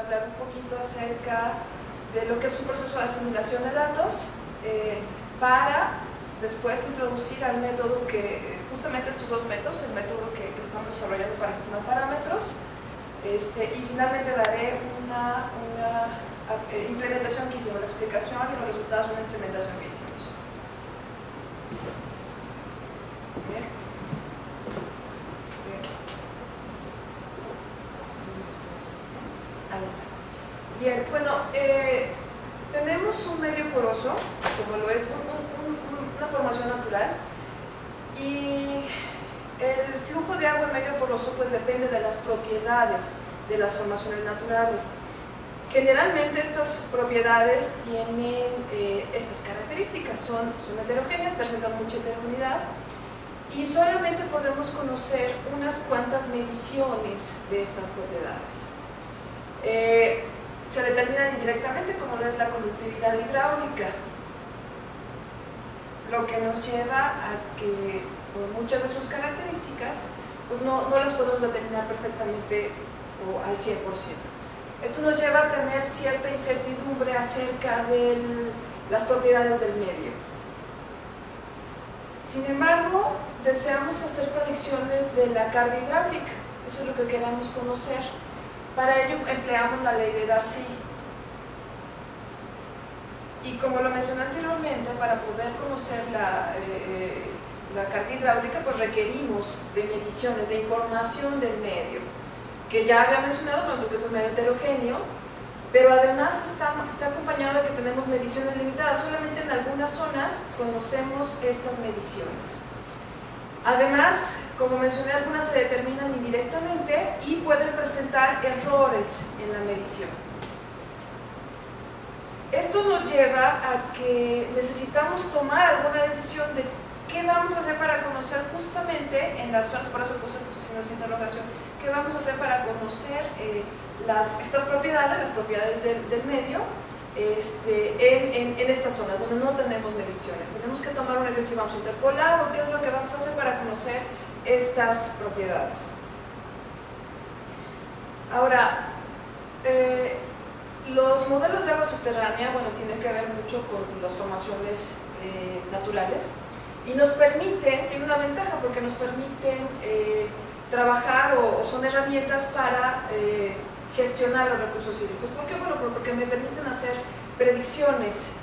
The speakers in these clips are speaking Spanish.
hablar un poquito acerca de lo que es un proceso de asimilación de datos para después introducir al método que, justamente estos dos métodos, el método que estamos desarrollando para estimar parámetros, y finalmente daré una implementación que hicimos, la explicación y los resultados de una implementación que hicimos. Bien. Ahí está. Bien, bueno, tenemos un medio poroso, como lo es una formación natural, y el flujo de agua en medio poroso pues depende de las propiedades de las formaciones naturales. Generalmente estas propiedades tienen estas características, son heterogéneas, presentan mucha heterogeneidad y solamente podemos conocer unas cuantas mediciones de estas propiedades. Se determinan indirectamente como lo es la conductividad hidráulica, lo que nos lleva a que por muchas de sus características pues no las podemos determinar perfectamente o al 100%. Esto nos lleva a tener cierta incertidumbre acerca de las propiedades del medio. Sin embargo, deseamos hacer predicciones de la carga hidráulica, eso es lo que queremos conocer. Para ello empleamos la ley de Darcy. Y como lo mencioné anteriormente, para poder conocer la carga hidráulica, pues requerimos de mediciones, de información del medio, que ya había mencionado, porque es un medio heterogéneo, pero además está acompañado de que tenemos mediciones limitadas. Solamente en algunas zonas conocemos estas mediciones. Además, como mencioné, algunas se determinan indirectamente y pueden presentar errores en la medición. Esto nos lleva a que necesitamos tomar alguna decisión de qué vamos a hacer para conocer justamente en las zonas, por eso puse estos signos de interrogación, qué vamos a hacer para conocer estas propiedades, las propiedades del medio, en estas zonas donde no tenemos mediciones. Tenemos que tomar una decisión si vamos a interpolar o qué es lo que vamos a hacer para conocer estas propiedades. Ahora, los modelos de agua subterránea, bueno, tienen que ver mucho con las formaciones naturales y nos permiten, tiene una ventaja porque nos permiten trabajar o son herramientas para gestionar los recursos hídricos. ¿Por qué? Bueno, porque me permiten hacer predicciones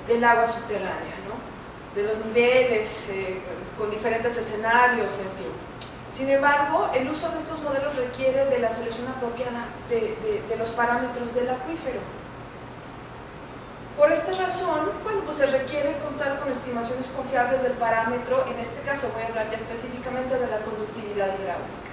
del agua subterránea, ¿no? De los niveles, con diferentes escenarios, en fin. Sin embargo, el uso de estos modelos requiere de la selección apropiada de los parámetros del acuífero. Por esta razón, bueno, pues se requiere contar con estimaciones confiables del parámetro. En este caso voy a hablar ya específicamente de la conductividad hidráulica.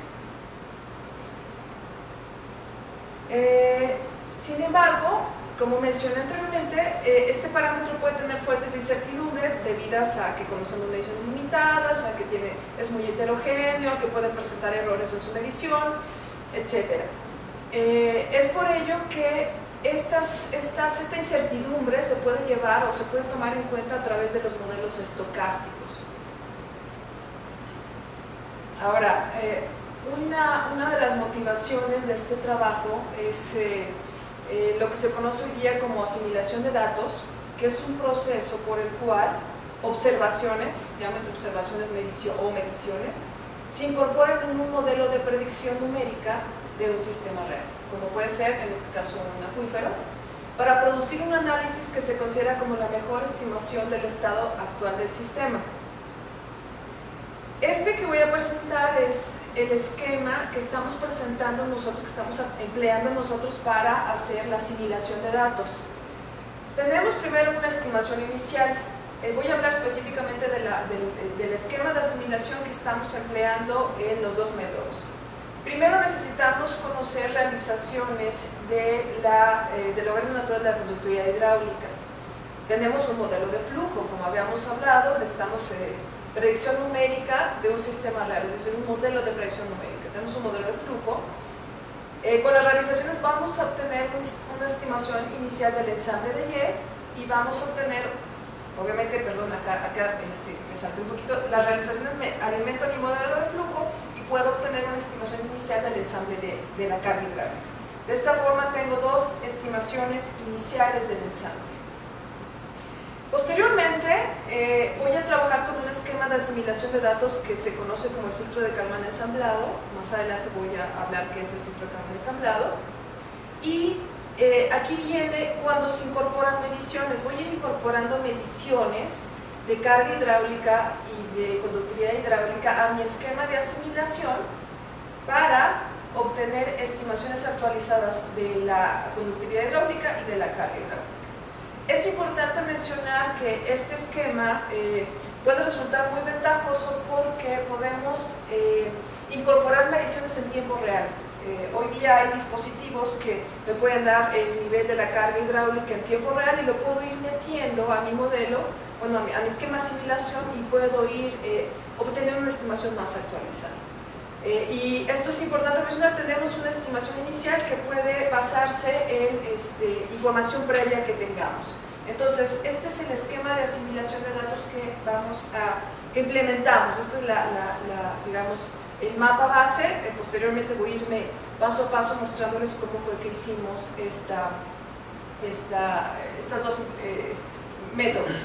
Sin embargo, como mencioné anteriormente, este parámetro puede tener fuertes incertidumbres debidas a que conocemos mediciones limitadas, a que es muy heterogéneo, a que puede presentar errores en su medición, etc. Es por ello que esta incertidumbre se puede llevar o se puede tomar en cuenta a través de los modelos estocásticos. Ahora, una de las motivaciones de este trabajo es lo que se conoce hoy día como asimilación de datos, que es un proceso por el cual observaciones, llámese observaciones o mediciones, se incorporan en un modelo de predicción numérica de un sistema real, como puede ser en este caso un acuífero, para producir un análisis que se considera como la mejor estimación del estado actual del sistema. Este que voy a presentar es el esquema que estamos presentando nosotros, que estamos empleando nosotros para hacer la asimilación de datos. Tenemos primero una estimación inicial. Voy a hablar específicamente del esquema de asimilación que estamos empleando en los dos métodos. Primero necesitamos conocer realizaciones del logaritmo natural de la conductividad hidráulica. Tenemos un modelo de flujo, como habíamos hablado, necesitamos predicción numérica de un sistema real, es decir, un modelo de predicción numérica. Tenemos un modelo de flujo. Con las realizaciones vamos a obtener una estimación inicial del ensamble de Y y vamos a obtener, obviamente, perdón, acá me salté un poquito, las realizaciones me alimento mi modelo de flujo y puedo obtener una estimación inicial del ensamble de la carga hidráulica. De esta forma tengo dos estimaciones iniciales del ensamble. Posteriormente voy a trabajar con un esquema de asimilación de datos que se conoce como el filtro de Kalman ensamblado. Más adelante voy a hablar qué es el filtro de Kalman ensamblado. Y aquí viene cuando se incorporan mediciones. Voy a ir incorporando mediciones de carga hidráulica y de conductividad hidráulica a mi esquema de asimilación para obtener estimaciones actualizadas de la conductividad hidráulica y de la carga hidráulica. Es importante mencionar que este esquema puede resultar muy ventajoso porque podemos incorporar mediciones en tiempo real. Hoy día hay dispositivos que me pueden dar el nivel de la carga hidráulica en tiempo real y lo puedo ir metiendo a mi modelo, bueno, a mi esquema de asimilación, y puedo ir obteniendo una estimación más actualizada. Y esto es importante mencionar, tenemos una estimación inicial que puede basarse en información previa que tengamos. Entonces, este es el esquema de asimilación de datos que implementamos. Este es digamos, el mapa base. Posteriormente voy a irme paso a paso mostrándoles cómo fue que hicimos estas dos métodos.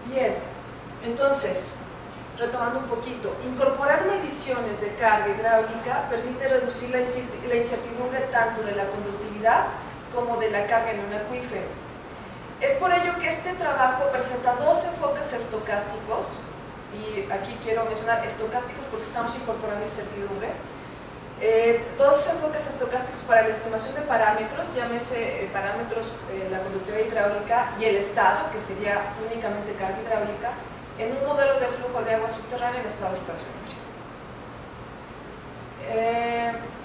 Bien, entonces, retomando un poquito, incorporar mediciones de carga hidráulica permite reducir la incertidumbre tanto de la conductividad como de la carga en un acuífero. Es por ello que este trabajo presenta dos enfoques estocásticos, y aquí quiero mencionar estocásticos porque estamos incorporando incertidumbre. Dos enfoques estocásticos para la estimación de parámetros, llámese parámetros la conductividad hidráulica y el estado, que sería únicamente carga hidráulica, en un modelo de flujo de agua subterránea en estado estacionario.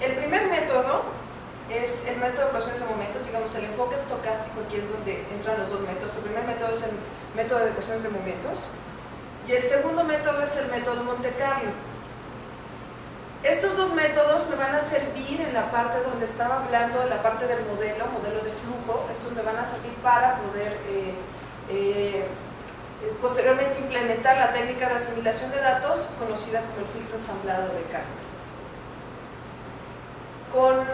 El primer método es el método de ecuaciones de momentos, digamos el enfoque estocástico. Aquí es donde entran los dos métodos. El primer método es el método de ecuaciones de momentos y el segundo método es el método Monte Carlo. Estos dos métodos me van a servir en la parte donde estaba hablando, la parte del modelo de flujo. Estos me van a servir para poder posteriormente implementar la técnica de asimilación de datos conocida como el filtro ensamblado de Kalman. Con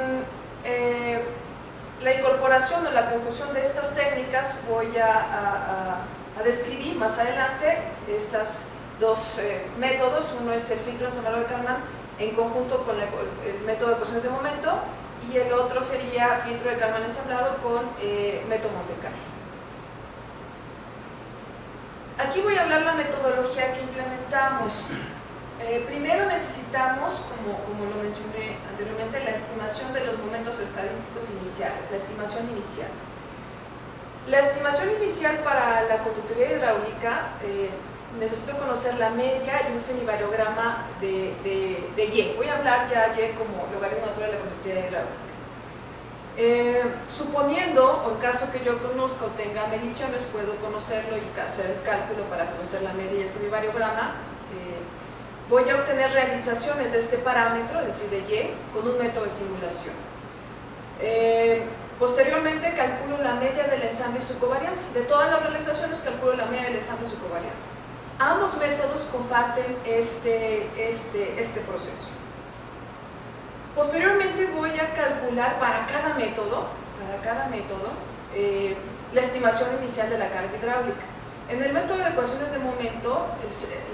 la incorporación o la conjunción de estas técnicas voy a describir más adelante estos dos métodos. Uno es el filtro ensamblado de Kalman en conjunto con el método de ecuaciones de momento, y el otro sería filtro de Kalman ensamblado con método Monte Carlo. Aquí voy a hablar la metodología que implementamos. Primero necesitamos, como lo mencioné anteriormente, la estimación de los momentos estadísticos iniciales, la estimación inicial. La estimación inicial para la conductividad hidráulica, necesito conocer la media y un semivariograma de Y. Voy a hablar ya Y como logaritmo natural de la conductividad hidráulica. Suponiendo, o en caso que yo conozca o tenga mediciones, puedo conocerlo y hacer el cálculo para conocer la media y el semivariograma. Voy a obtener realizaciones de este parámetro, es decir, de Y, con un método de simulación. Posteriormente calculo la media del ensamble y su covarianza. De todas las realizaciones calculo la media del ensamble y su covarianza. Ambos métodos comparten este proceso. Posteriormente voy a calcular para cada método la estimación inicial de la carga hidráulica. En el método de ecuaciones de momento,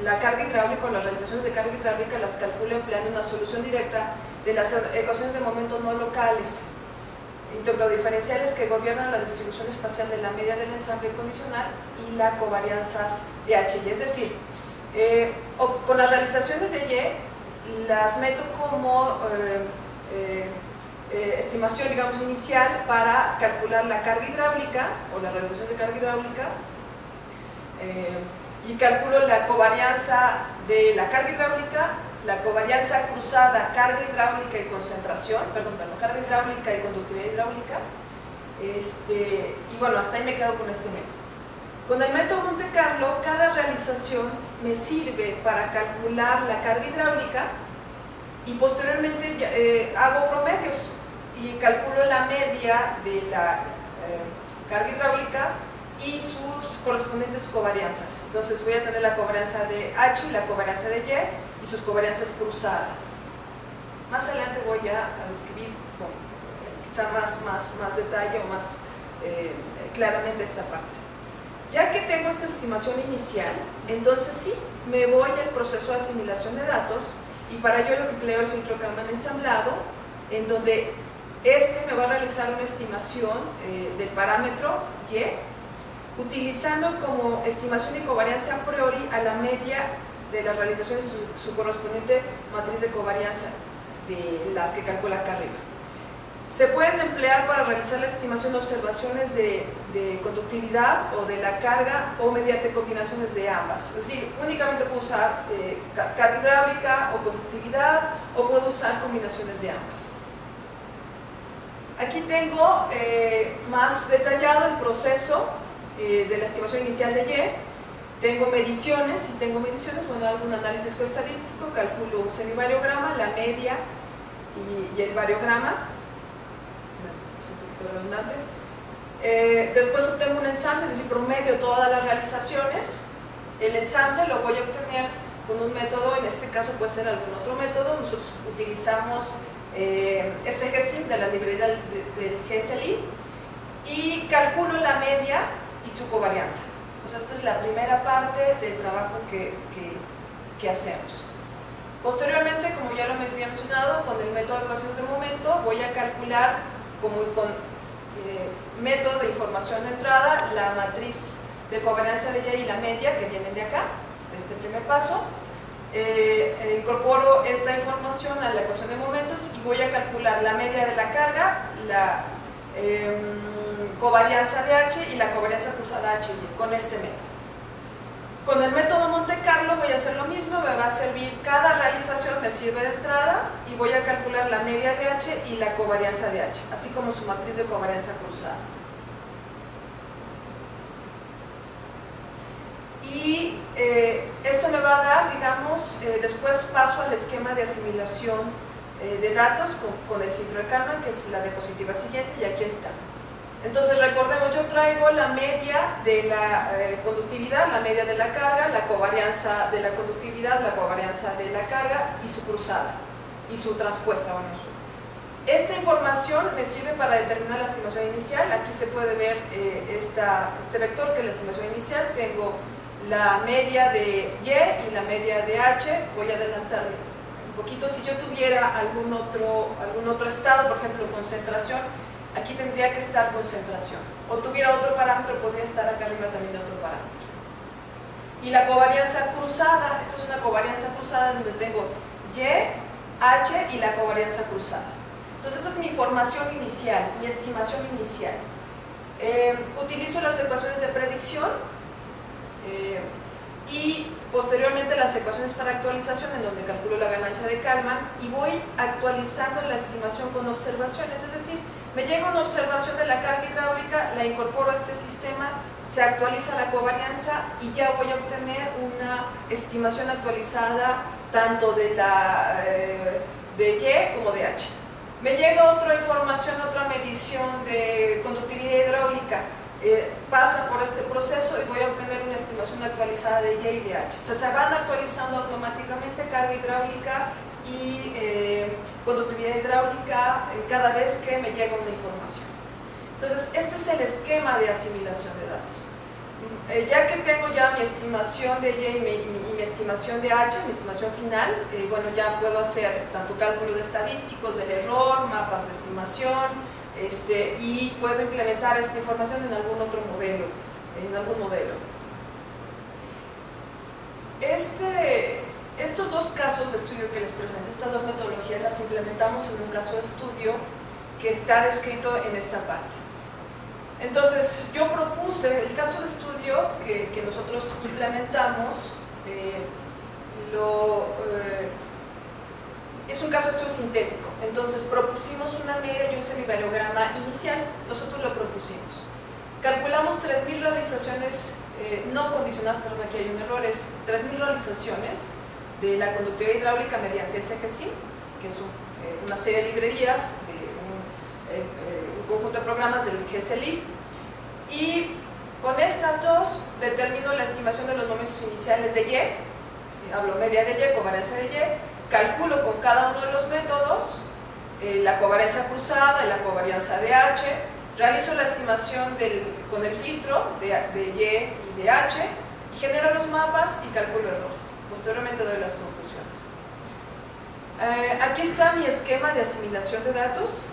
la carga hidráulica o las realizaciones de carga hidráulica las calculo empleando una solución directa de las ecuaciones de momento no locales, integrodiferenciales que gobiernan la distribución espacial de la media del ensamble condicional y las covarianzas de H y. Es decir, con las realizaciones de Y las meto como estimación, digamos, inicial para calcular la carga hidráulica o la realización de carga hidráulica, y calculo la covarianza de la carga hidráulica, la covarianza cruzada carga hidráulica y concentración, carga hidráulica y conductividad hidráulica, y bueno, hasta ahí me quedo con este método. Con el método Monte Carlo, cada realización me sirve para calcular la carga hidráulica y posteriormente hago promedios y calculo la media de la carga hidráulica y sus correspondientes covarianzas. Entonces voy a tener la covarianza de H y la covarianza de Y sus covarianzas cruzadas. Más adelante voy a describir quizá más detalle o más claramente esta parte. Ya que tengo esta estimación inicial, entonces sí, me voy al proceso de asimilación de datos y para ello empleo el filtro Kalman ensamblado, en donde me va a realizar una estimación del parámetro Y, utilizando como estimación y covarianza a priori a la media de las realizaciones y su correspondiente matriz de covarianza de las que calcula acá arriba. Se pueden emplear para realizar la estimación de observaciones de conductividad o de la carga o mediante combinaciones de ambas. Es decir, únicamente puedo usar carga hidráulica o conductividad o puedo usar combinaciones de ambas. Aquí tengo más detallado el proceso de la estimación inicial de Y. Tengo mediciones, si tengo mediciones, bueno, hago un análisis estadístico, calculo un semivariograma, la media y el variograma. Es un poquito redundante. Después obtengo un ensamble, es decir, promedio todas las realizaciones. El ensamble lo voy a obtener con un método, en este caso puede ser algún otro método. Nosotros utilizamos SGSIM de la librería del GSLI y calculo la media y su covarianza. Entonces esta es la primera parte del trabajo que hacemos. Posteriormente, como ya lo había mencionado, con el método de ecuaciones de momento voy a calcular con método de información de entrada la matriz de covarianza de Y y la media que vienen de acá, de este primer paso. Incorporo esta información a la ecuación de momentos y voy a calcular la media de la carga, la covarianza de H y la covarianza cruzada H y Y con este método. Con el método Monte Carlo voy a hacer lo mismo, me va a servir, cada realización me sirve de entrada y voy a calcular la media de H y la covarianza de H, así como su matriz de covarianza cruzada. Y esto me va a dar, digamos, después paso al esquema de asimilación de datos con el filtro de Kalman, que es la diapositiva siguiente, y aquí está. Entonces recordemos, yo traigo la media de la conductividad, la media de la carga, la covarianza de la conductividad, la covarianza de la carga y su cruzada, y su transpuesta. Bueno, esta información me sirve para determinar la estimación inicial. Aquí se puede ver este vector que es la estimación inicial. Tengo la media de Y y la media de H. Voy a adelantarme un poquito. Si yo tuviera algún otro estado, por ejemplo concentración, aquí tendría que estar concentración. O tuviera otro parámetro, podría estar acá arriba también otro parámetro. Y la covarianza cruzada, esta es una covarianza cruzada donde tengo Y, H y la covarianza cruzada. Entonces esta es mi información inicial, mi estimación inicial. Utilizo las ecuaciones de predicción y posteriormente las ecuaciones para actualización, en donde calculo la ganancia de Kalman y voy actualizando la estimación con observaciones. Es decir, me llega una observación de la carga hidráulica, la incorporo a este sistema, se actualiza la covarianza y ya voy a obtener una estimación actualizada tanto de Y como de H. Me llega otra información, otra medición de conductividad hidráulica, pasa por este proceso y voy a obtener una estimación actualizada de Y y de H. O sea, se van actualizando automáticamente carga hidráulica y conductividad hidráulica mi vez que me llega una información. Entonces, este es el esquema de asimilación de datos. Ya que tengo ya mi estimación de Y y mi estimación de H, mi estimación final, bueno, ya puedo hacer tanto cálculo de estadísticos del error, mapas de estimación, y puedo implementar esta información en algún otro modelo, Estos dos casos de estudio que les presenté, estas dos metodologías, las implementamos en un caso de estudio que está descrito en esta parte. Entonces, yo propuse el caso de estudio que nosotros implementamos, es un caso de estudio sintético. Entonces, propusimos una media y un semivariograma inicial, nosotros lo propusimos. Calculamos 3.000 realizaciones, no condicionadas, perdón, aquí hay un error, es 3.000 realizaciones de la conductividad hidráulica mediante SGSIM, que es una serie de librerías, un conjunto de programas del GSLI, y con estas dos determino la estimación de los momentos iniciales de Y, hablo media de Y, covarianza de Y, calculo con cada uno de los métodos la covarianza cruzada y la covarianza de H, realizo la estimación con el filtro de Y y de H y genero los mapas y calculo errores. Posteriormente doy las conclusiones. Aquí está mi esquema de asimilación de datos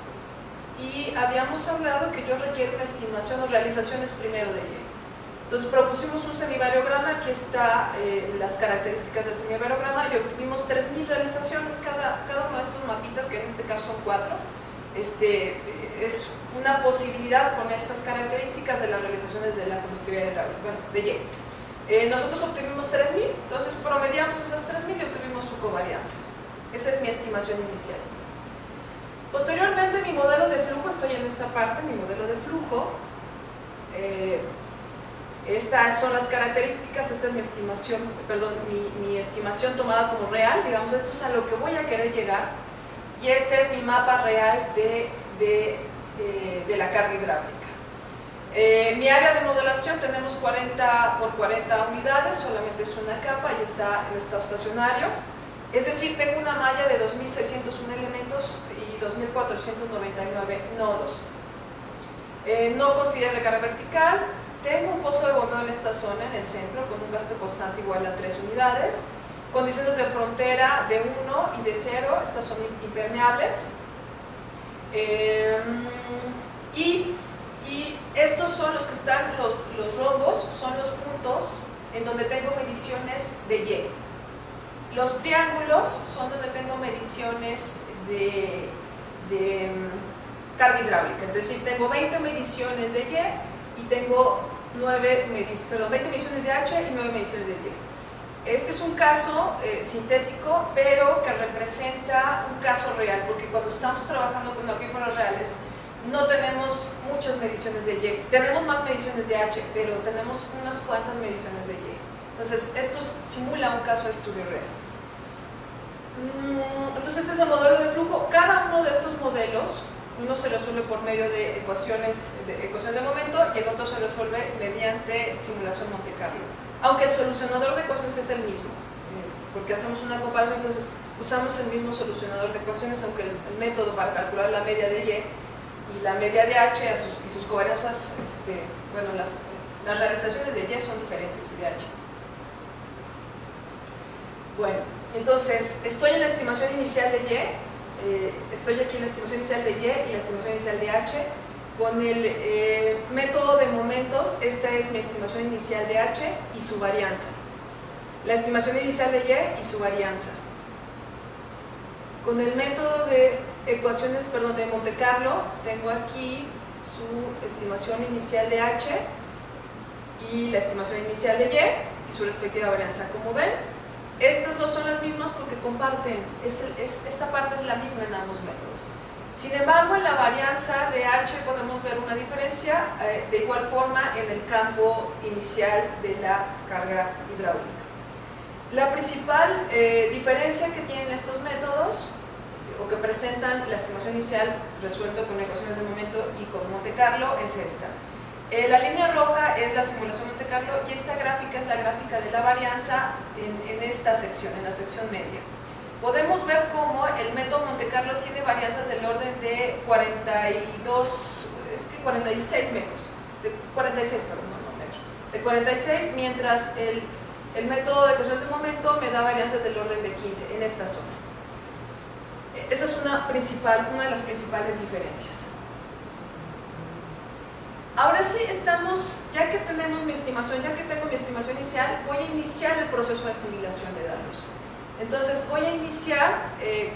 y habíamos hablado que yo requiero una estimación o realizaciones primero de Y. Entonces propusimos un semivariograma, aquí está las características del semivariograma y obtuvimos 3000 realizaciones cada uno de estos mapitas, que en este caso son 4. Es una posibilidad con estas características de las realizaciones de la conductividad hidráulica, bueno, de Y. Nosotros obtuvimos 3000, entonces promediamos esas 3000 y obtuvimos su covarianza. Esa es mi estimación inicial. Posteriormente mi modelo de flujo, estoy en esta parte, mi modelo de flujo. Estas son las características, esta es mi estimación, perdón, mi estimación tomada como real, digamos, esto es a lo que voy a querer llegar, y este es mi mapa real de la carga hidráulica. Mi área de modelación tenemos 40 por 40 unidades, solamente es una capa y está en estado estacionario, es decir, tengo una malla de 2601 elementos y 2499 nodos. No considero recarga vertical. Tengo un pozo de bombeo en esta zona, en el centro, con un gasto constante igual a 3 unidades. Condiciones de frontera de 1 y de 0, estas son impermeables. Y estos son los que están, los rombos, son los puntos en donde tengo mediciones de Y. Los triángulos son donde tengo mediciones de carga hidráulica, es decir, tengo 20 mediciones de Y y tengo 20 mediciones de H y 9 mediciones de Y. Este es un caso sintético, pero que representa un caso real, porque cuando estamos trabajando con acuíferos reales no tenemos muchas mediciones de Y, tenemos más mediciones de H, pero tenemos unas cuantas mediciones de Y. Entonces, esto simula un caso de estudio real. Entonces, este es el modelo de flujo. Cada uno de estos modelos, uno se resuelve por medio de ecuaciones de momento y el otro se resuelve mediante simulación Monte Carlo. Aunque el solucionador de ecuaciones es el mismo, porque hacemos una comparación, entonces usamos el mismo solucionador de ecuaciones, aunque el método para calcular la media de Y la media de H y sus covarianzas, bueno, las realizaciones de Y son diferentes y de H. Bueno, entonces estoy en la estimación inicial de Y, estoy aquí en la estimación inicial de Y y la estimación inicial de H. Con el método de momentos, esta es mi estimación inicial de H y su varianza. La estimación inicial de Y y su varianza. Con el método de ecuaciones, de Monte Carlo, tengo aquí su estimación inicial de H y la estimación inicial de Y y su respectiva varianza. Como ven, estas dos son las mismas porque comparten, esta parte es la misma en ambos métodos. Sin embargo, en la varianza de H podemos ver una diferencia, de igual forma en el campo inicial de la carga hidráulica. La principal diferencia que tienen estos métodos, o que presentan la estimación inicial resuelto con ecuaciones de momento y con Monte Carlo, es esta. La línea roja es la simulación Monte Carlo y esta gráfica es la gráfica de la varianza en esta sección, en la sección media. Podemos ver cómo el método Monte Carlo tiene varianzas del orden de 46 metros, de 46, perdón, no metros, de 46, mientras el método de ecuaciones de momento me da varianzas del orden de 15 en esta zona. Esa es una de las principales diferencias. Ahora sí ya que tenemos mi estimación, ya que tengo mi estimación inicial, voy a iniciar el proceso de asimilación de datos. Entonces voy a iniciar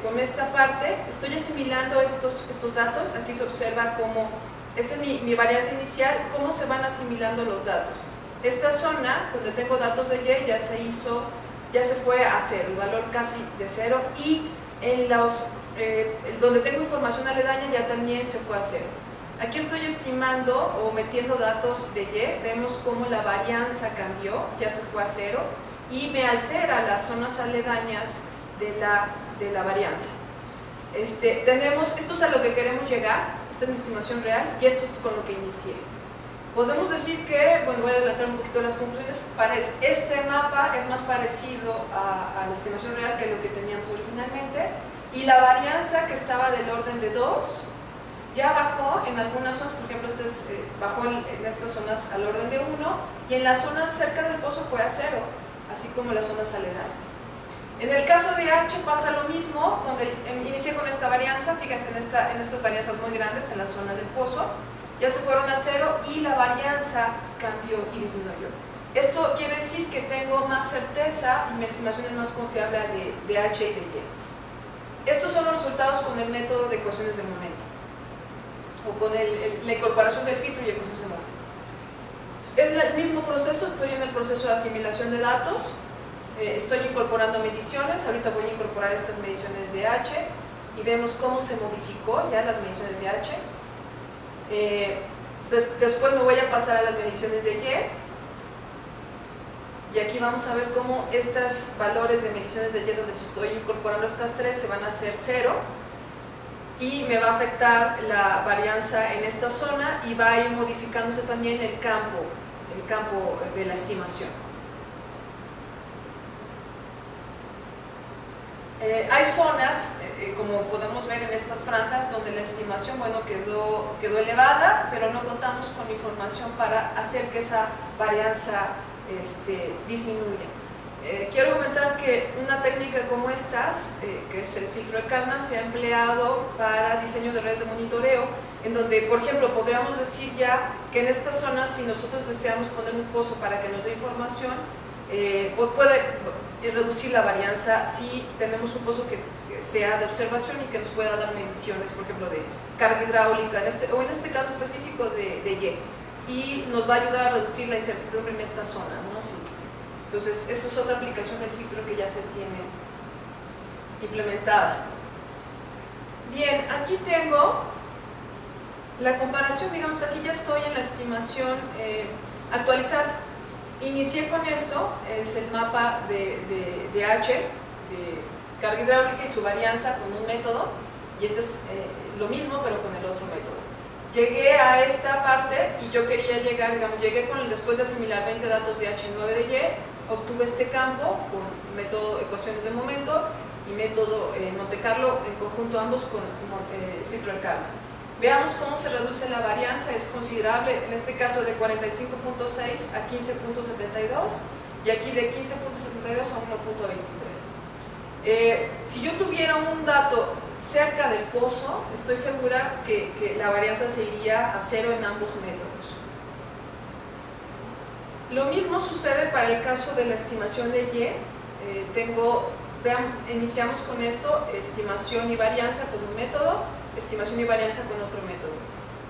con esta parte, estoy asimilando estos datos, aquí se observa cómo, esta es mi varianza inicial, cómo se van asimilando los datos. Esta zona donde tengo datos de Y ya se fue a cero, el valor casi de cero, y en donde tengo información aledaña ya también se fue a cero. Aquí estoy estimando o metiendo datos de Y, vemos cómo la varianza cambió, ya se fue a cero, y me altera las zonas aledañas de la varianza. Esto es a lo que queremos llegar, esta es mi estimación real y esto es con lo que inicié. Podemos decir que, bueno, voy a adelantar un poquito las conclusiones, este mapa es más parecido a la estimación real que lo que teníamos originalmente. y la varianza que estaba del orden de 2 ya bajó en algunas zonas, por ejemplo, bajó en estas zonas al orden de 1 y en las zonas cerca del pozo fue a 0, así como las zonas aledañas. En el caso de H pasa lo mismo, donde inicié con esta varianza, fíjense en estas varianzas muy grandes en la zona del pozo, ya se fueron a 0 y la varianza cambió y disminuyó. Esto quiere decir que tengo más certeza y mi estimación es más confiable de H y de Y. Estos son los resultados con el método de ecuaciones de momento, o con la incorporación del filtro y ecuaciones de momento. Es el mismo proceso, estoy en el proceso de asimilación de datos, estoy incorporando mediciones, ahorita voy a incorporar estas mediciones de H y vemos cómo se modificó ya las mediciones de H. Después me voy a pasar a las mediciones de Y aquí vamos a ver cómo estos valores de mediciones de Y, donde estoy incorporando estas 3, se van a hacer 0 y me va a afectar la varianza en esta zona y va a ir modificándose también el campo de la estimación. Hay zonas, como podemos ver en estas franjas, donde la estimación quedó elevada, pero no contamos con la información para hacer que esa varianza disminuya. Quiero comentar que una técnica como estas, que es el filtro de Kalman, se ha empleado para diseño de redes de monitoreo, en donde, por ejemplo, podríamos decir ya que en estas zonas, si nosotros deseamos poner un pozo para que nos dé información, puede reducir la varianza si tenemos un pozo que sea de observación y que nos pueda dar mediciones, por ejemplo, de carga hidráulica, o en este caso específico de Y nos va a ayudar a reducir la incertidumbre en esta zona, ¿no? Entonces, eso es otra aplicación del filtro que ya se tiene implementada. Bien, aquí tengo la comparación, digamos, aquí ya estoy en la estimación actualizada. Inicié con esto, es el mapa de H, de carga hidráulica y su varianza con un método, y este es lo mismo pero con el otro método. Llegué a esta parte y yo quería llegar, digamos, después de asimilar 20 datos de H y 9 de Y, obtuve este campo con método ecuaciones de momento y método Monte Carlo, en conjunto ambos con filtro de Kalman. Veamos cómo se reduce la varianza, es considerable, en este caso de 45.6 a 15.72 y aquí de 15.72 a 1.23. Si yo tuviera un dato cerca del pozo, estoy segura que la varianza sería a 0 en ambos métodos. Lo mismo sucede para el caso de la estimación de Y. Iniciamos con esto, estimación y varianza con un método, estimación y varianza con otro método.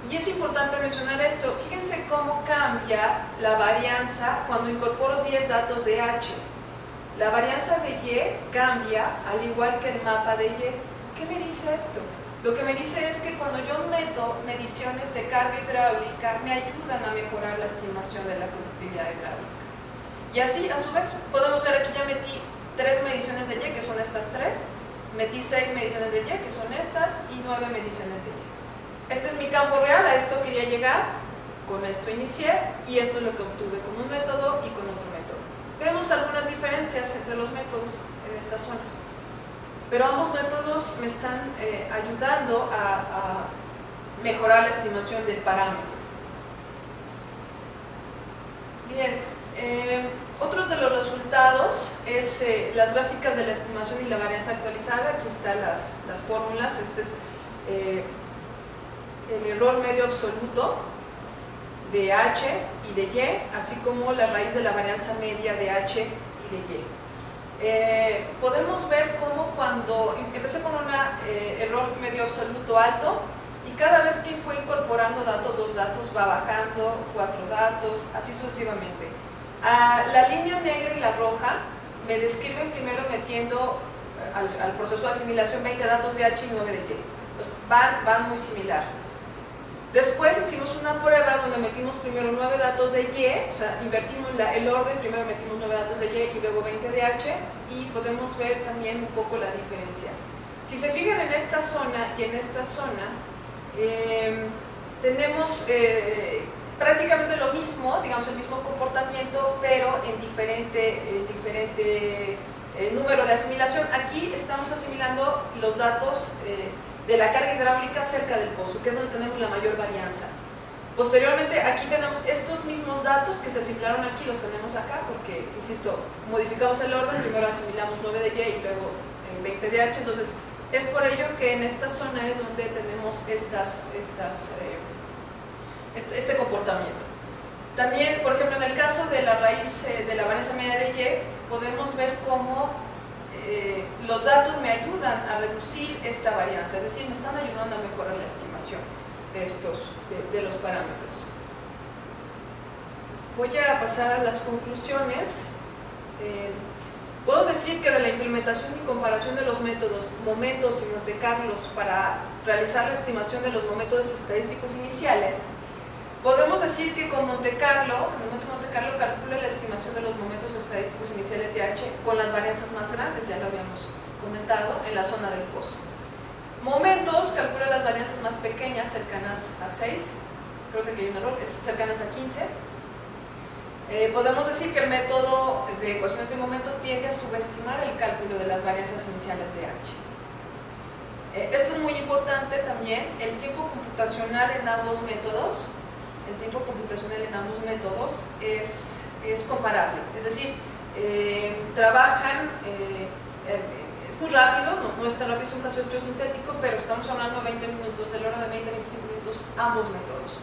Y es importante mencionar esto, fíjense cómo cambia la varianza cuando incorporo 10 datos de H. La varianza de Y cambia al igual que el mapa de Y. ¿Qué me dice esto? Lo que me dice es que cuando yo meto mediciones de carga hidráulica, me ayudan a mejorar la estimación de la conductividad hidráulica. Y así, a su vez, podemos ver aquí ya metí 3 mediciones de Y, que son estas 3, metí 6 mediciones de Y, que son estas, y 9 mediciones de Y. Este es mi campo real, a esto quería llegar, con esto inicié, y esto es lo que obtuve con un método y con otro método. Vemos algunas diferencias entre los métodos en estas zonas, pero ambos métodos me están ayudando a mejorar la estimación del parámetro. Bien, otros de los resultados es las gráficas de la estimación y la varianza actualizada. Aquí están las fórmulas. Este es el error medio absoluto de H y de Y, así como la raíz de la varianza media de H y de Y. Podemos ver cómo cuando empecé con un error medio absoluto alto, y cada vez que fue incorporando datos, 2 datos, va bajando, 4 datos, así sucesivamente. La línea negra y la roja me describen primero metiendo al proceso de asimilación 20 datos de H y 9 de Y. Entonces van muy similar. Después hicimos una prueba donde metimos primero 9 datos de Y, o sea, invertimos el orden, primero metimos 9 datos de Y y luego 20 de H, y podemos ver también un poco la diferencia. Si se fijan en esta zona y en esta zona, tenemos prácticamente lo mismo, digamos el mismo comportamiento, pero en diferente número de asimilación. Aquí estamos asimilando los datos de la carga hidráulica cerca del pozo, que es donde tenemos la mayor varianza. Posteriormente, aquí tenemos estos mismos datos que se asimilaron aquí, los tenemos acá, porque, insisto, modificamos el orden, primero asimilamos 9 de Y y luego 20 de H, entonces es por ello que en esta zona es donde tenemos este comportamiento. También, por ejemplo, en el caso de la raíz de la varianza media de Y, podemos ver cómo los datos me ayudan a reducir esta varianza, es decir, me están ayudando a mejorar la estimación de los parámetros. Voy a pasar a las conclusiones. Puedo decir que de la implementación y comparación de los métodos, momentos y Monte Carlos para realizar la estimación de los momentos estadísticos iniciales, podemos decir que con el método Monte Carlo calcula la estimación de los momentos estadísticos iniciales de H con las varianzas más grandes, ya lo habíamos comentado, en la zona del pozo. Momentos calcula las varianzas más pequeñas, cercanas a 6, creo que aquí hay un error, es cercanas a 15. Podemos decir que el método de ecuaciones de momento tiende a subestimar el cálculo de las varianzas iniciales de H. Esto es muy importante también, el tiempo computacional en ambos métodos. El tiempo computacional en ambos métodos es comparable, es decir, trabajan, es muy rápido, no es tan rápido, es un caso de estudio sintético, pero estamos hablando de 20 minutos, del orden de 20 a 25 minutos, ambos métodos.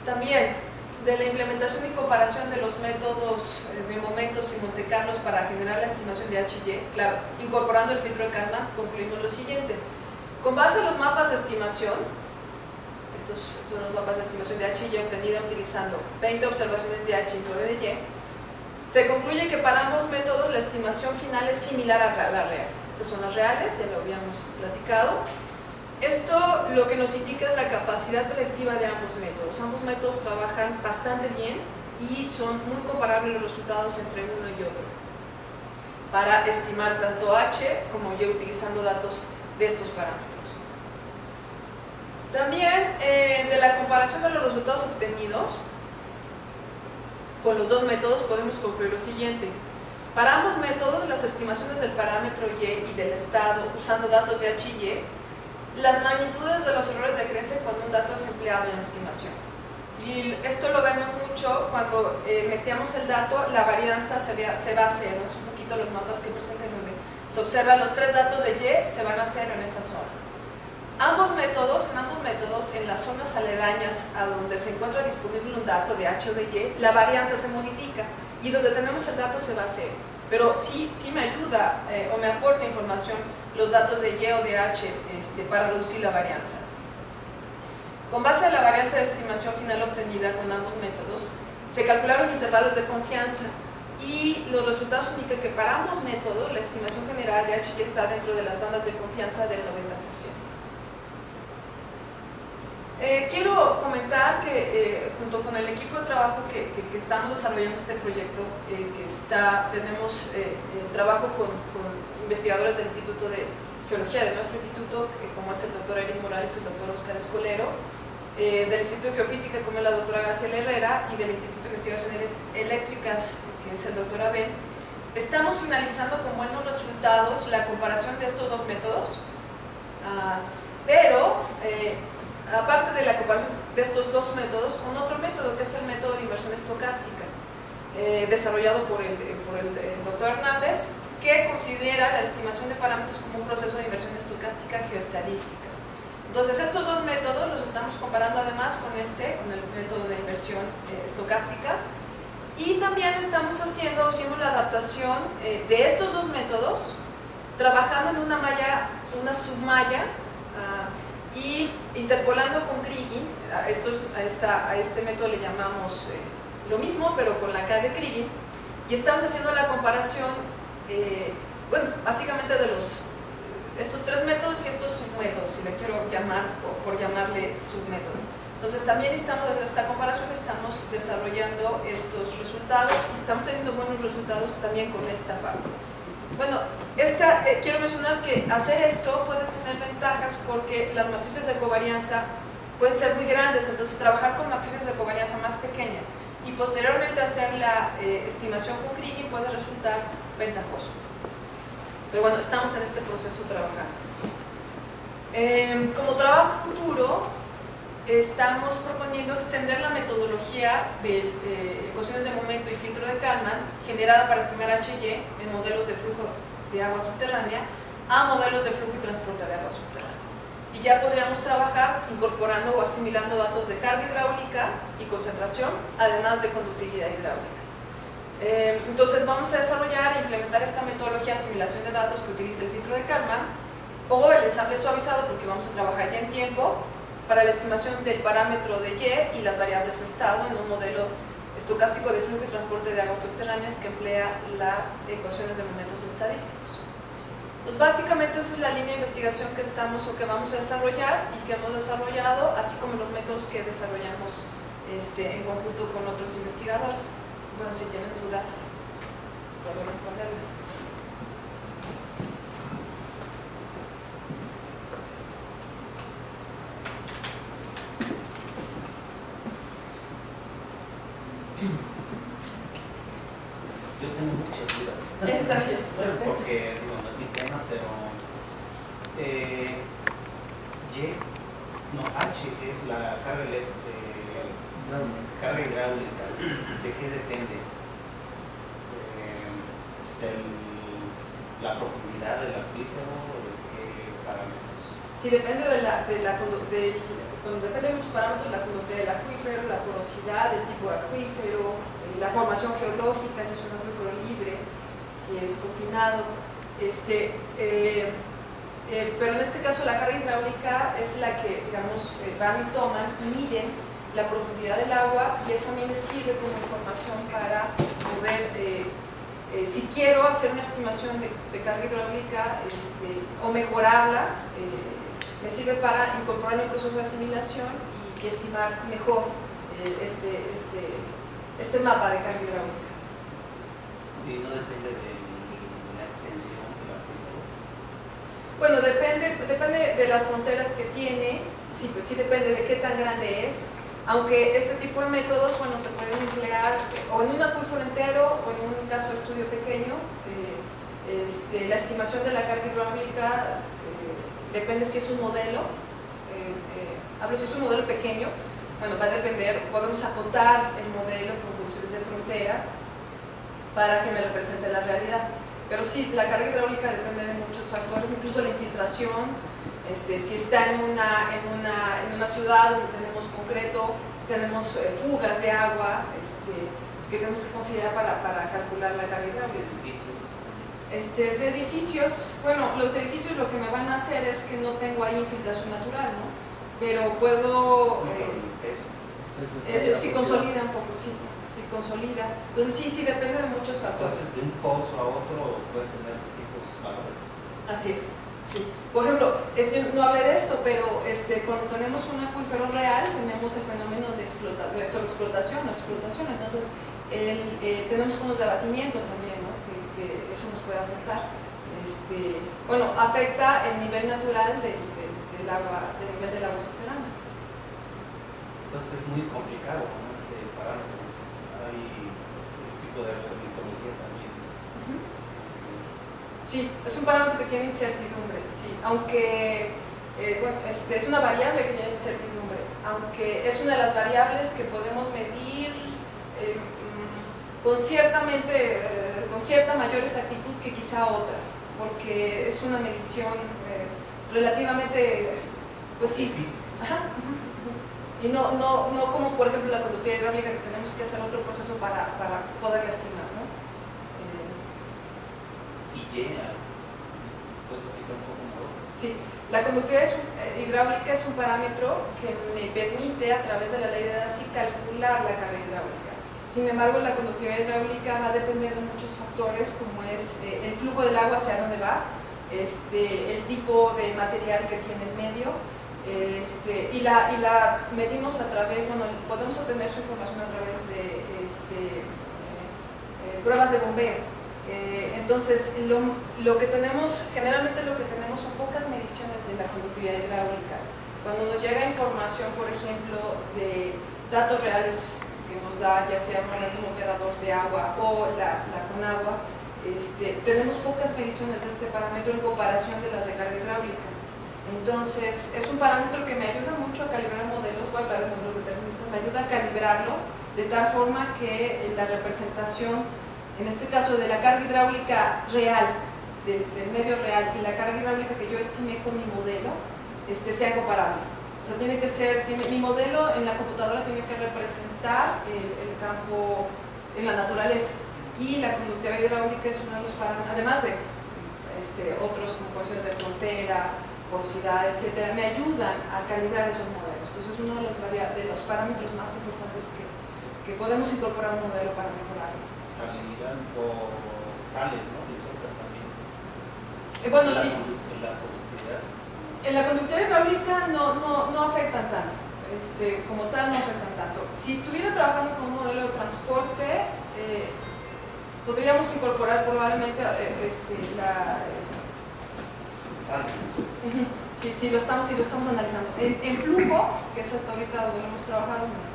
También, de la implementación y comparación de los métodos de momentos y Monte Carlos para generar la estimación de H y Y, claro, incorporando el filtro de Kalman, concluimos lo siguiente. Con base en los mapas de estimación, estos son los mapas de estimación de H y Y obtenida utilizando 20 observaciones de H y 9 de Y, se concluye que para ambos métodos la estimación final es similar a la real. Estas son las reales, ya lo habíamos platicado. Esto lo que nos indica es la capacidad predictiva de ambos métodos. Ambos métodos trabajan bastante bien y son muy comparables los resultados entre uno y otro para estimar tanto H como Y utilizando datos de estos parámetros. También de la comparación de los resultados obtenidos con los dos métodos podemos concluir lo siguiente. Para ambos métodos, las estimaciones del parámetro Y y del estado usando datos de H y Y, las magnitudes de los errores decrecen cuando un dato es empleado en la estimación. Y esto lo vemos mucho cuando metemos el dato, la varianza se va a cero. Es un poquito los mapas que presentan donde se observan los tres datos de Y se van a cero en esa zona. En ambos métodos, en las zonas aledañas a donde se encuentra disponible un dato de H o de Y, la varianza se modifica y donde tenemos el dato se va a cero. Pero sí me ayuda o me aporta información los datos de Y o de H para reducir la varianza. Con base en la varianza de estimación final obtenida con ambos métodos, se calcularon intervalos de confianza y los resultados indican que para ambos métodos la estimación general de H y Y está dentro de las bandas de confianza del 90%. Quiero comentar que junto con el equipo de trabajo que estamos desarrollando este proyecto, tenemos trabajo con investigadores del Instituto de Geología de nuestro instituto, como es el doctor Eric Morales y el doctor Oscar Escolero, del Instituto de Geofísica, como es la doctora Graciela Herrera, y del Instituto de Investigaciones Eléctricas, que es el doctor Abel. Estamos finalizando con buenos resultados la comparación de estos dos métodos, pero aparte de la comparación de estos dos métodos, con otro método que es el método de inversión estocástica, desarrollado por el doctor Hernández, que considera la estimación de parámetros como un proceso de inversión estocástica geoestadística. Entonces, estos dos métodos los estamos comparando además con el método de inversión estocástica, y también hicimos la adaptación de estos dos métodos, trabajando en una submalla, y interpolando con Kriging. A este método le llamamos lo mismo, pero con la K de Kriging, y estamos haciendo la comparación, básicamente de estos tres métodos y estos submétodos, si le quiero llamar, por llamarle submétodo. Entonces también estamos haciendo esta comparación, estamos desarrollando estos resultados y estamos teniendo buenos resultados también con esta parte. Bueno, quiero mencionar que hacer esto puede tener ventajas porque las matrices de covarianza pueden ser muy grandes, entonces trabajar con matrices de covarianza más pequeñas y posteriormente hacer la estimación con Kriging puede resultar ventajoso. Pero bueno, estamos en este proceso trabajando. Como trabajo futuro, estamos proponiendo extender la metodología de ecuaciones de momento y filtro de Kalman generada para estimar H&Y en modelos de flujo de agua subterránea a modelos de flujo y transporte de agua subterránea. Y ya podríamos trabajar incorporando o asimilando datos de carga hidráulica y concentración, además de conductividad hidráulica. Entonces vamos a desarrollar e implementar esta metodología de asimilación de datos que utiliza el filtro de Kalman o el ensamble suavizado, porque vamos a trabajar ya en tiempo para la estimación del parámetro de Y y las variables de estado en un modelo estocástico de flujo y transporte de aguas subterráneas que emplea las ecuaciones de momentos estadísticos. Pues básicamente esa es la línea de investigación que estamos o que vamos a desarrollar y que hemos desarrollado, así como los métodos que desarrollamos en conjunto con otros investigadores. Bueno, si tienen dudas, pues, puedo responderles. Yo tengo muchas dudas. Está bien. Porque digo, no es mi tema, pero H, que es la carga hidráulica, ¿de qué depende? ¿La profundidad del acuífero o de qué parámetros? Sí, depende depende de muchos parámetros, la conductividad del acuífero, la porosidad, el tipo de acuífero, la formación geológica, si es un acuífero libre, si es confinado. Pero en este caso la carga hidráulica es la que, digamos, van y toman, miden la profundidad del agua y esa a mí me sirve como información para poder, si quiero hacer una estimación de carga hidráulica o mejorarla, me sirve para incorporar el proceso de asimilación y estimar mejor este mapa de carga hidráulica. ¿Y no depende de la extensión del acuífero? Bueno, depende de las fronteras que tiene, sí, pues sí depende de qué tan grande es, aunque este tipo de métodos, bueno, se pueden emplear o en un acuífero entero o en un caso de estudio pequeño. La estimación de la carga hidráulica depende si es un modelo, hablo si es un modelo pequeño, bueno, va a depender, podemos acotar el modelo con funciones de frontera para que me represente la realidad. Pero sí, la carga hidráulica depende de muchos factores, incluso la infiltración, si está en una ciudad donde tenemos concreto, tenemos fugas de agua que tenemos que considerar para calcular la carga hidráulica. De edificios, bueno, los edificios lo que me van a hacer es que no tengo ahí infiltración natural, ¿no? Pero puedo, si consolida un poco, sí. Consolida. Entonces sí depende de muchos factores. Entonces de un pozo a otro puedes tener distintos valores. Así es, sí. Por ejemplo, no hablé de esto, pero cuando tenemos un acuífero real tenemos el fenómeno de sobreexplotación o explotación, entonces tenemos conos de abatimiento también, ¿no? que eso nos puede afectar. Bueno, afecta el nivel natural del nivel del agua subterránea. Entonces es muy complicado, ¿no? Este parámetro. Hay un tipo de metodología también. Sí, es un parámetro que tiene incertidumbre, sí, aunque bueno, es una variable que tiene incertidumbre, aunque es una de las variables que podemos medir con cierta mayor exactitud que quizá otras, porque es una medición relativamente, pues sí, ajá, y no como por ejemplo la conductividad hidráulica, que tenemos que hacer otro proceso para poderla estimar, ¿no? ¿Puedes explicar un poco mejor? Sí, la conductividad hidráulica es un parámetro que me permite a través de la ley de Darcy calcular la carga hidráulica. Sin embargo, la conductividad hidráulica va a depender de muchos factores, como es el flujo del agua hacia dónde va, el tipo de material que tiene el medio, y la medimos a través, bueno, podemos obtener su información a través de pruebas de bombeo. Entonces, lo que tenemos, generalmente lo que tenemos son pocas mediciones de la conductividad hidráulica. Cuando nos llega información, por ejemplo, de datos reales que que nos da ya sea un organismo operador de agua o la Conagua, tenemos pocas mediciones de este parámetro en comparación de las de carga hidráulica. Entonces, es un parámetro que me ayuda mucho a calibrar modelos, voy a hablar de modelos deterministas, me ayuda a calibrarlo de tal forma que la representación, en este caso de la carga hidráulica real, del medio real, y la carga hidráulica que yo estimé con mi modelo, sean comparables. O sea, mi modelo en la computadora tiene que representar el campo en la naturaleza, y la conductividad hidráulica es uno de los parámetros, además de otros como condiciones de frontera, porosidad, etcétera, me ayudan a calibrar esos modelos. Entonces, uno de los parámetros más importantes que podemos incorporar a un modelo para mejorarlo. Salinidad o sales, ¿no? Disueltas también. Bueno, sí. En la conductividad. En la conductividad hidráulica no afectan tanto. Como tal, no afectan tanto. Si estuviera trabajando con un modelo de transporte, podríamos incorporar probablemente sí, lo estamos analizando. En flujo, que es hasta ahorita donde lo hemos trabajado, no.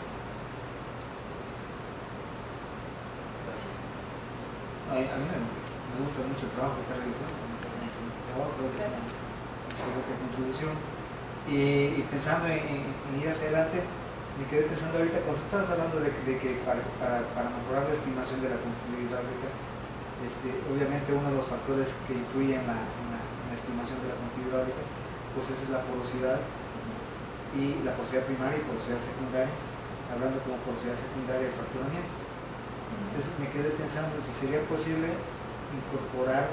A mí me gusta mucho el trabajo que está realizando, creo que es una excelente contribución. Y pensando en ir hacia adelante, me quedé pensando ahorita, cuando estabas hablando de que para mejorar la estimación de la conductividad hidráulica, obviamente uno de los factores que influye en la estimación de la conductividad hidráulica, pues esa es la porosidad, y la porosidad primaria y porosidad secundaria, hablando como porosidad secundaria el fracturamiento. Entonces me quedé pensando si sería posible incorporar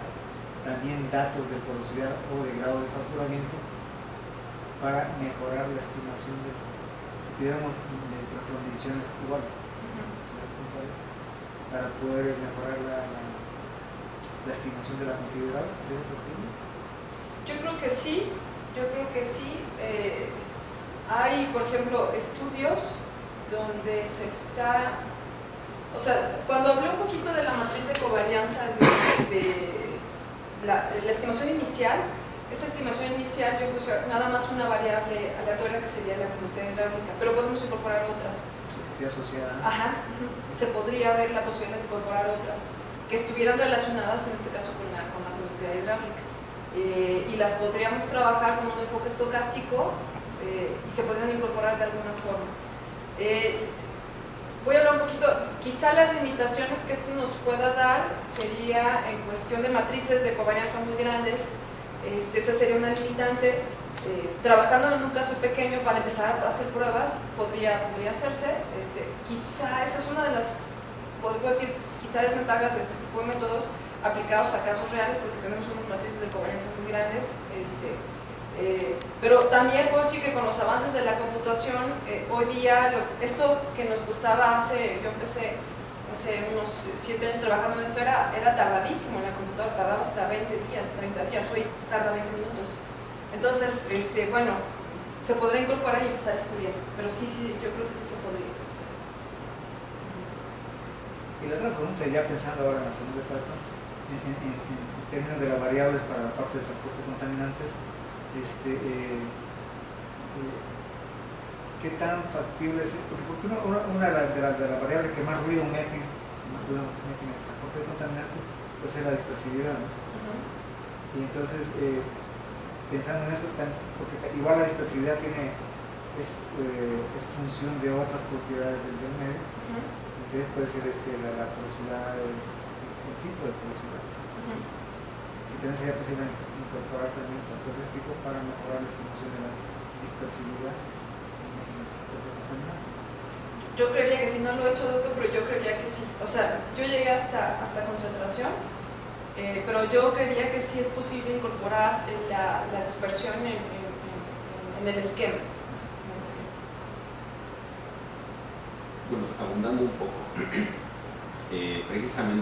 también datos de porosidad o de grado de fracturamiento para mejorar la estimación si tuviéramos mediciones igual, para poder mejorar la estimación de la conductividad. Yo creo que sí. Hay, por ejemplo, estudios donde se está... O sea, cuando hablé un poquito de la matriz de covarianza de la estimación inicial, esa estimación inicial yo puse nada más una variable aleatoria que sería la conductividad hidráulica, pero podemos incorporar otras. Que esté asociada. Ajá. Se podría ver la posibilidad de incorporar otras que estuvieran relacionadas, en este caso, con la conductividad hidráulica. Y las podríamos trabajar con un enfoque estocástico y se podrían incorporar de alguna forma. Voy a hablar un poquito, quizá las limitaciones que esto nos pueda dar sería en cuestión de matrices de covarianza muy grandes. Esa sería una limitante. Trabajándolo en un caso pequeño para empezar a hacer pruebas podría hacerse. Quizá esa es una de las, podría decir, quizá desventajas de este tipo de métodos aplicados a casos reales, porque tenemos unas matrices de covarianza muy grandes. Pero también puedo decir que con los avances de la computación, hoy día, esto que nos costaba yo empecé hace unos 7 años trabajando en esto, era tardadísimo en la computadora, tardaba hasta 20 días, 30 días, hoy tarda 20 minutos. Entonces, bueno, se podrá incorporar y empezar a estudiar, pero sí, yo creo que sí se podría hacer. Y la otra pregunta, ya pensando ahora en la segunda etapa, en términos de las variables para la parte de transporte de contaminantes, ¿qué tan factible es? Porque una de las variables que más ruido meten en el transporte de contaminantes, pues es la dispersividad, ¿no? Y entonces, pensando en eso, porque igual la dispersividad es función de otras propiedades del medio, entonces puede ser la porosidad, el tipo de porosidad. Si tenés ya posible incorporar también factores de tipo para mejorar la estimación de la dispersividad en el transporte de contaminantes. Yo creería que sí, no lo he hecho, doctor, pero yo creería que sí. O sea, yo llegué hasta concentración, pero yo creería que sí es posible incorporar la dispersión en el esquema. Bueno, abundando un poco, precisamente